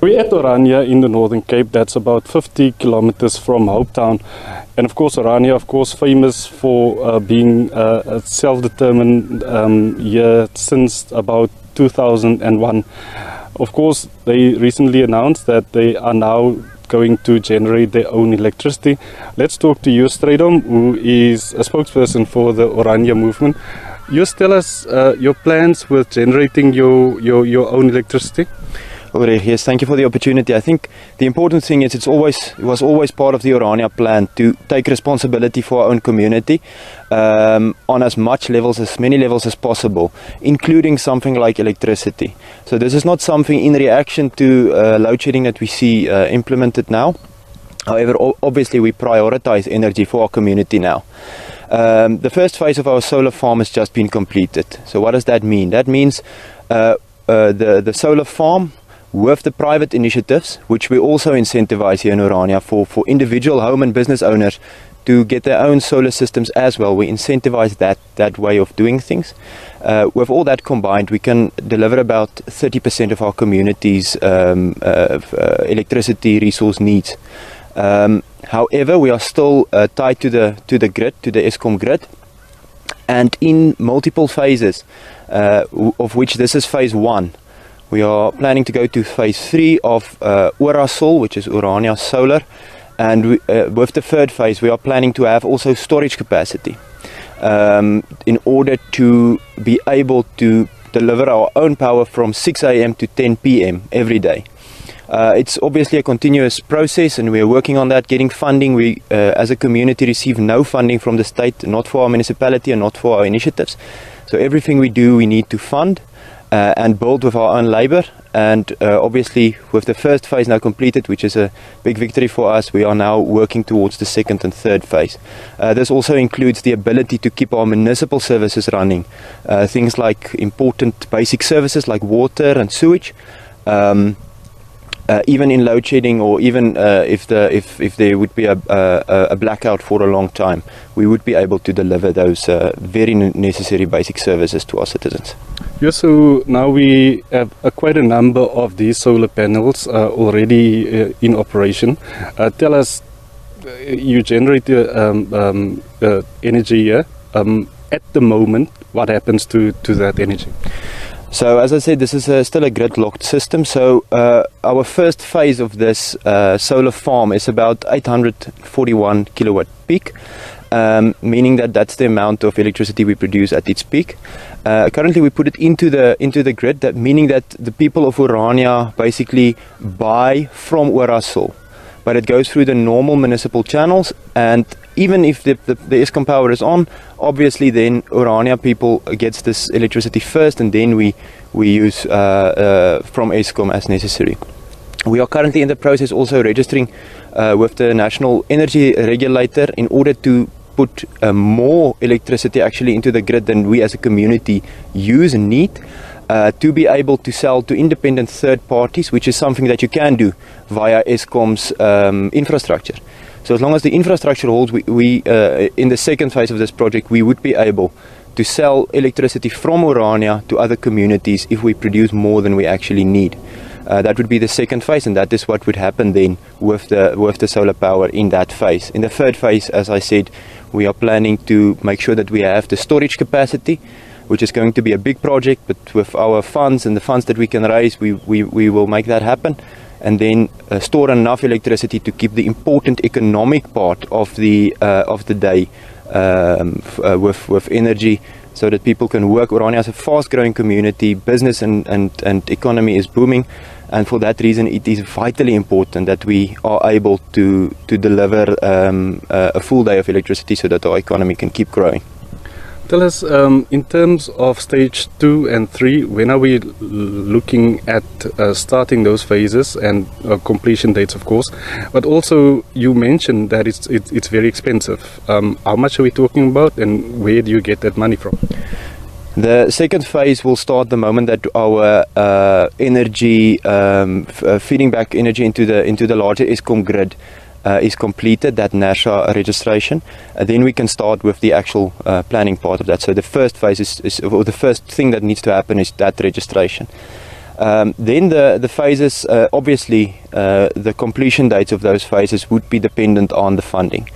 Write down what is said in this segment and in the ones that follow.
We're at Orania in the Northern Cape. That's about 50 kilometers from Hopetown. And of course, Orania, of course, famous for being a self-determined year since about 2001. Of course, they recently announced that they are now going to generate their own electricity. Let's talk to Joost Strydom, who is a spokesperson for the Orania movement. Joost, tell us your plans with generating your own electricity. Yes, thank you for the opportunity. I think the important thing is it was always part of the Orania plan to take responsibility for our own community on as many levels as possible, including something like electricity. So this is not something in reaction to load shedding that we see implemented now. However, obviously we prioritize energy for our community now. The first phase of our solar farm has just been completed. So what does that mean? That means the solar farm with the private initiatives, which we also incentivize here in Orania for individual home and business owners to get their own solar systems as well. We incentivize that way of doing things. With all that combined, we can deliver about 30% of our community's electricity resource needs. However, we are still tied to the grid, to the Eskom grid, and in multiple phases, of which this is phase 1. We are planning to go to phase 3 of Orasol, which is Orania Solar, and with the third phase we are planning to have also storage capacity in order to be able to deliver our own power from 6 AM to 10 PM every day. It's obviously a continuous process and we are working on that, getting funding. We as a community receive no funding from the state, not for our municipality and not for our initiatives. So everything we do we need to fund and build with our own labor, and obviously with the first phase now completed, which is a big victory for us, we are now working towards the second and third phase. This also includes the ability to keep our municipal services running, things like important basic services like water and sewage. Even in load shedding, or even if there would be a blackout for a long time, we would be able to deliver those very necessary basic services to our citizens. Yeah, so now we have quite a number of these solar panels already in operation. Tell us, you generate the energy here. At the moment, what happens to that energy? So as I said, this is still a grid-locked system. So our first phase of this solar farm is about 841 kilowatt peak, meaning that that's the amount of electricity we produce at its peak. Currently we put it into the grid, that meaning that the people of Orania basically buy from Orasol, but it goes through the normal municipal channels, and even if the Eskom power is on, obviously then Orania people gets this electricity first, and then we use from Eskom as necessary. We are currently in the process also registering with the National Energy Regulator in order to put more electricity actually into the grid than we as a community use and need, to be able to sell to independent third parties, which is something that you can do via Eskom's infrastructure. So as long as the infrastructure holds, we in the second phase of this project, we would be able to sell electricity from Orania to other communities if we produce more than we actually need. That would be the second phase, and that is what would happen then with the solar power in that phase. In the third phase, as I said, we are planning to make sure that we have the storage capacity, which is going to be a big project, but with our funds and the funds that we can raise, we will make that happen, and then store enough electricity to keep the important economic part of the day with energy, so that people can work. Orania is a fast-growing community, business and economy is booming, and for that reason it is vitally important that we are able to deliver a full day of electricity so that our economy can keep growing. Tell us, in terms of stage 2 and 3, when are we looking at starting those phases, and completion dates, of course, but also you mentioned that it's very expensive. How much are we talking about, and where do you get that money from? The second phase will start the moment that our energy, feeding back energy into the larger Eskom grid is completed, that NASA registration. Then we can start with the actual planning part of that. So the first phase or the first thing that needs to happen is that registration. Then the phases, obviously, the completion dates of those phases would be dependent on the funding.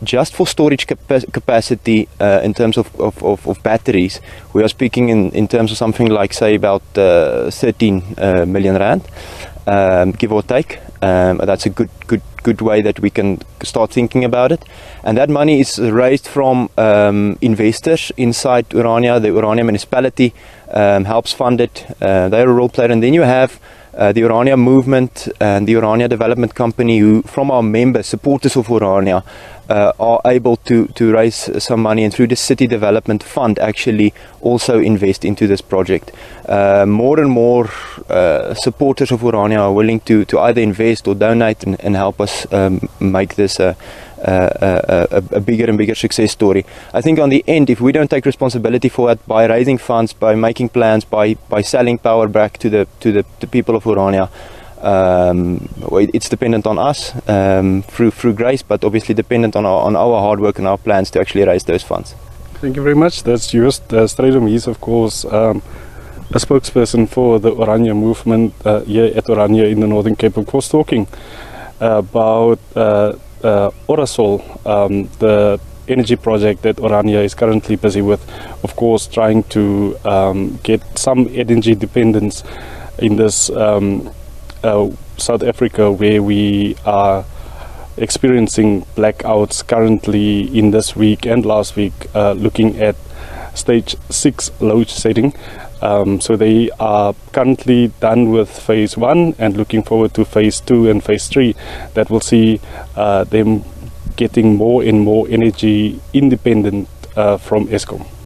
Just for storage capacity, in terms of batteries, we are speaking in terms of something like, say, about 13 million rand, give or take. That's a good way that we can start thinking about it. And that money is raised from investors inside Orania. The Orania municipality helps fund it. They're a role player. And then you have the Orania movement and the Orania Development Company, who, from our members, supporters of Orania, are able to raise some money, and through the City Development Fund actually also invest into this project. More and more supporters of Orania are willing to either invest or donate and help us make this a bigger and bigger success story. I think on the end, if we don't take responsibility for it by raising funds, by making plans, by selling power back to the people of Orania, it's dependent on us through grace, but obviously dependent on our hard work and our plans to actually raise those funds. Thank you very much. That's just Strydom. He's of course a spokesperson for the Orania movement here at Orania in the Northern Cape, of course, talking about Orasol, the energy project that Orania is currently busy with, of course trying to get some energy dependence in this South Africa, where we are experiencing blackouts currently in this week and last week, looking at stage 6 load shedding. So they are currently done with phase 1 and looking forward to phase 2 and phase 3 that will see them getting more and more energy independent from Eskom.